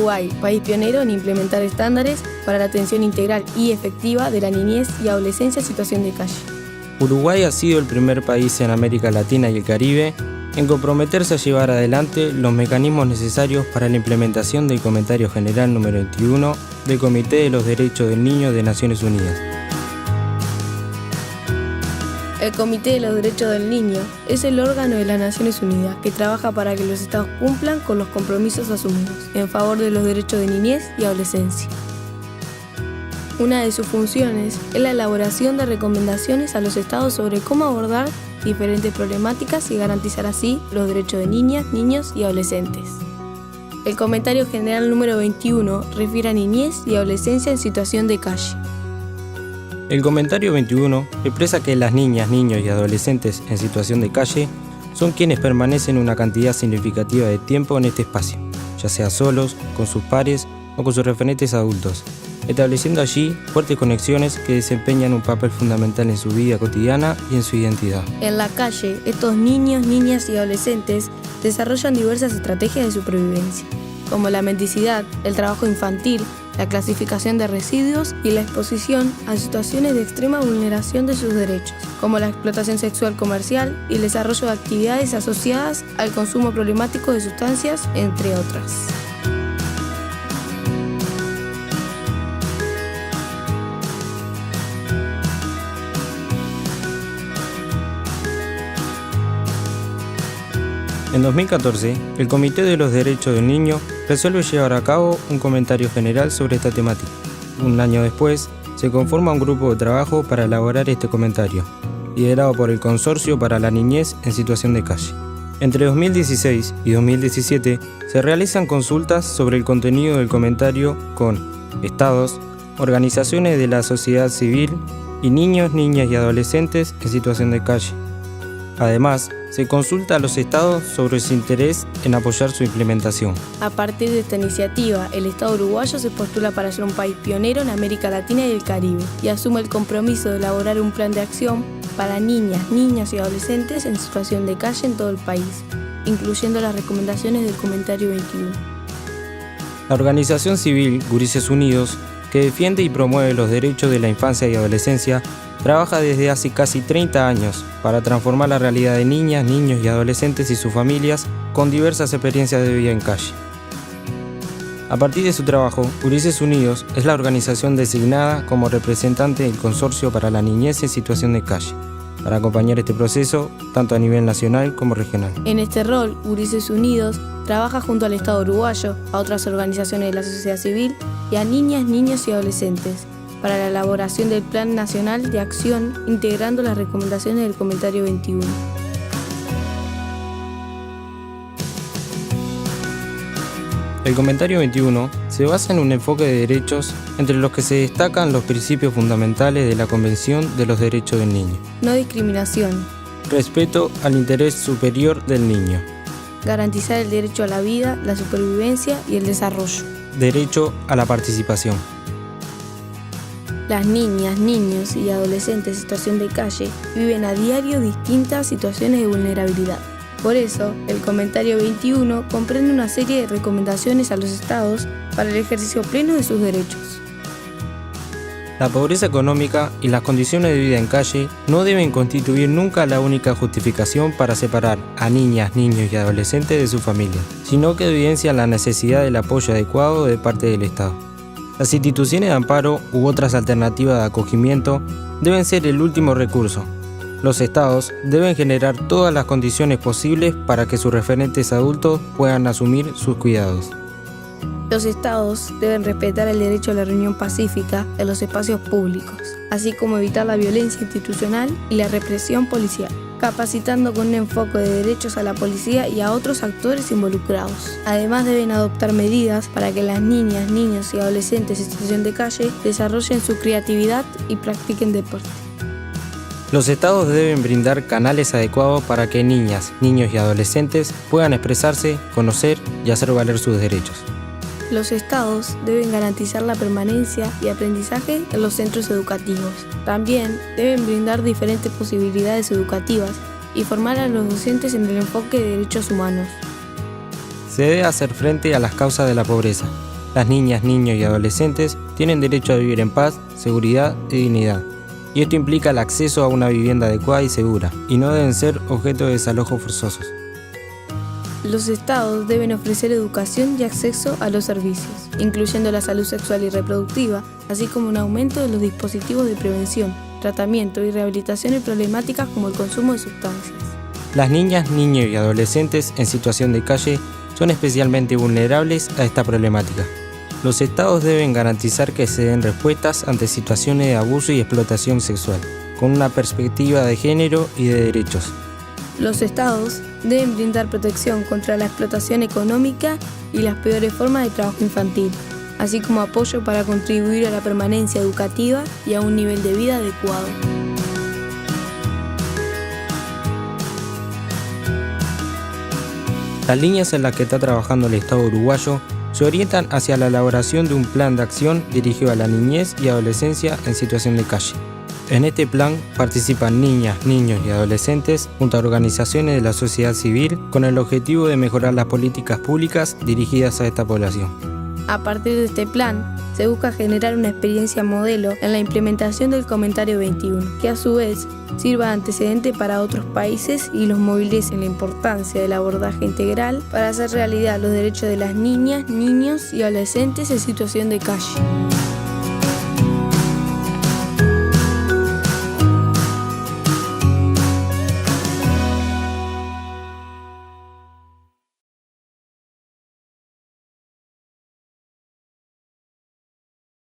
Uruguay, país pionero en implementar estándares para la atención integral y efectiva de la niñez y adolescencia en situación de calle. Uruguay ha sido el primer país en América Latina y el Caribe en comprometerse a llevar adelante los mecanismos necesarios para la implementación del Comentario General número 21 del Comité de los Derechos del Niño de Naciones Unidas. El Comité de los Derechos del Niño es el órgano de las Naciones Unidas que trabaja para que los estados cumplan con los compromisos asumidos en favor de los derechos de niñez y adolescencia. Una de sus funciones es la elaboración de recomendaciones a los estados sobre cómo abordar diferentes problemáticas y garantizar así los derechos de niñas, niños y adolescentes. El Comentario General número 21 refiere a niñez y adolescencia en situación de calle. El Comentario 21 expresa que las niñas, niños y adolescentes en situación de calle son quienes permanecen una cantidad significativa de tiempo en este espacio, ya sea solos, con sus pares o con sus referentes adultos, estableciendo allí fuertes conexiones que desempeñan un papel fundamental en su vida cotidiana y en su identidad. En la calle, estos niños, niñas y adolescentes desarrollan diversas estrategias de supervivencia, como la mendicidad, el trabajo infantil, la clasificación de residuos y la exposición a situaciones de extrema vulneración de sus derechos, como la explotación sexual comercial y el desarrollo de actividades asociadas al consumo problemático de sustancias, entre otras. En 2014, el Comité de los Derechos del Niño resuelve llevar a cabo un comentario general sobre esta temática. Un año después, se conforma un grupo de trabajo para elaborar este comentario, liderado por el Consorcio para la Niñez en Situación de Calle. Entre 2016 y 2017, se realizan consultas sobre el contenido del comentario con estados, organizaciones de la sociedad civil y niños, niñas y adolescentes en situación de calle. Además, se consulta a los estados sobre su interés en apoyar su implementación. A partir de esta iniciativa, el Estado uruguayo se postula para ser un país pionero en América Latina y el Caribe y asume el compromiso de elaborar un plan de acción para niñas, niños y adolescentes en situación de calle en todo el país, incluyendo las recomendaciones del Comentario 21. La organización civil Gurises Unidos, que defiende y promueve los derechos de la infancia y adolescencia, trabaja desde hace casi 30 años para transformar la realidad de niñas, niños y adolescentes y sus familias con diversas experiencias de vida en calle. A partir de su trabajo, Gurises Unidos es la organización designada como representante del Consorcio para la Niñez en Situación de Calle, para acompañar este proceso tanto a nivel nacional como regional. En este rol, Gurises Unidos trabaja junto al Estado uruguayo, a otras organizaciones de la sociedad civil y a niñas, niños y adolescentes, para la elaboración del Plan Nacional de Acción, integrando las recomendaciones del Comentario 21. El Comentario 21 se basa en un enfoque de derechos entre los que se destacan los principios fundamentales de la Convención de los Derechos del Niño. No discriminación. Respeto al interés superior del niño. Garantizar el derecho a la vida, la supervivencia y el desarrollo. Derecho a la participación. Las niñas, niños y adolescentes en situación de calle viven a diario distintas situaciones de vulnerabilidad. Por eso, el Comentario 21 comprende una serie de recomendaciones a los estados para el ejercicio pleno de sus derechos. La pobreza económica y las condiciones de vida en calle no deben constituir nunca la única justificación para separar a niñas, niños y adolescentes de su familia, sino que evidencian la necesidad del apoyo adecuado de parte del Estado. Las instituciones de amparo u otras alternativas de acogimiento deben ser el último recurso. Los estados deben generar todas las condiciones posibles para que sus referentes adultos puedan asumir sus cuidados. Los estados deben respetar el derecho a la reunión pacífica en los espacios públicos, así como evitar la violencia institucional y la represión policial, capacitando con un enfoque de derechos a la policía y a otros actores involucrados. Además, deben adoptar medidas para que las niñas, niños y adolescentes en situación de calle desarrollen su creatividad y practiquen deporte. Los estados deben brindar canales adecuados para que niñas, niños y adolescentes puedan expresarse, conocer y hacer valer sus derechos. Los estados deben garantizar la permanencia y aprendizaje en los centros educativos. También deben brindar diferentes posibilidades educativas y formar a los docentes en el enfoque de derechos humanos. Se debe hacer frente a las causas de la pobreza, Las niñas, niños y adolescentes tienen derecho a vivir en paz, seguridad y dignidad. Y esto implica el acceso a una vivienda adecuada y segura, y no deben ser objeto de desalojos forzosos. Los estados deben ofrecer educación y acceso a los servicios, incluyendo la salud sexual y reproductiva, así como un aumento de los dispositivos de prevención, tratamiento y rehabilitación en problemáticas como el consumo de sustancias. Las niñas, niños y adolescentes en situación de calle son especialmente vulnerables a esta problemática. Los estados deben garantizar que se den respuestas ante situaciones de abuso y explotación sexual, con una perspectiva de género y de derechos. Los estados deben brindar protección contra la explotación económica y las peores formas de trabajo infantil, así como apoyo para contribuir a la permanencia educativa y a un nivel de vida adecuado. Las líneas en las que está trabajando el Estado uruguayo se orientan hacia la elaboración de un plan de acción dirigido a la niñez y adolescencia en situación de calle. En este plan participan niñas, niños y adolescentes junto a organizaciones de la sociedad civil con el objetivo de mejorar las políticas públicas dirigidas a esta población. A partir de este plan, se busca generar una experiencia modelo en la implementación del Comentario 21, que a su vez sirva de antecedente para otros países y los movilice en la importancia del abordaje integral para hacer realidad los derechos de las niñas, niños y adolescentes en situación de calle.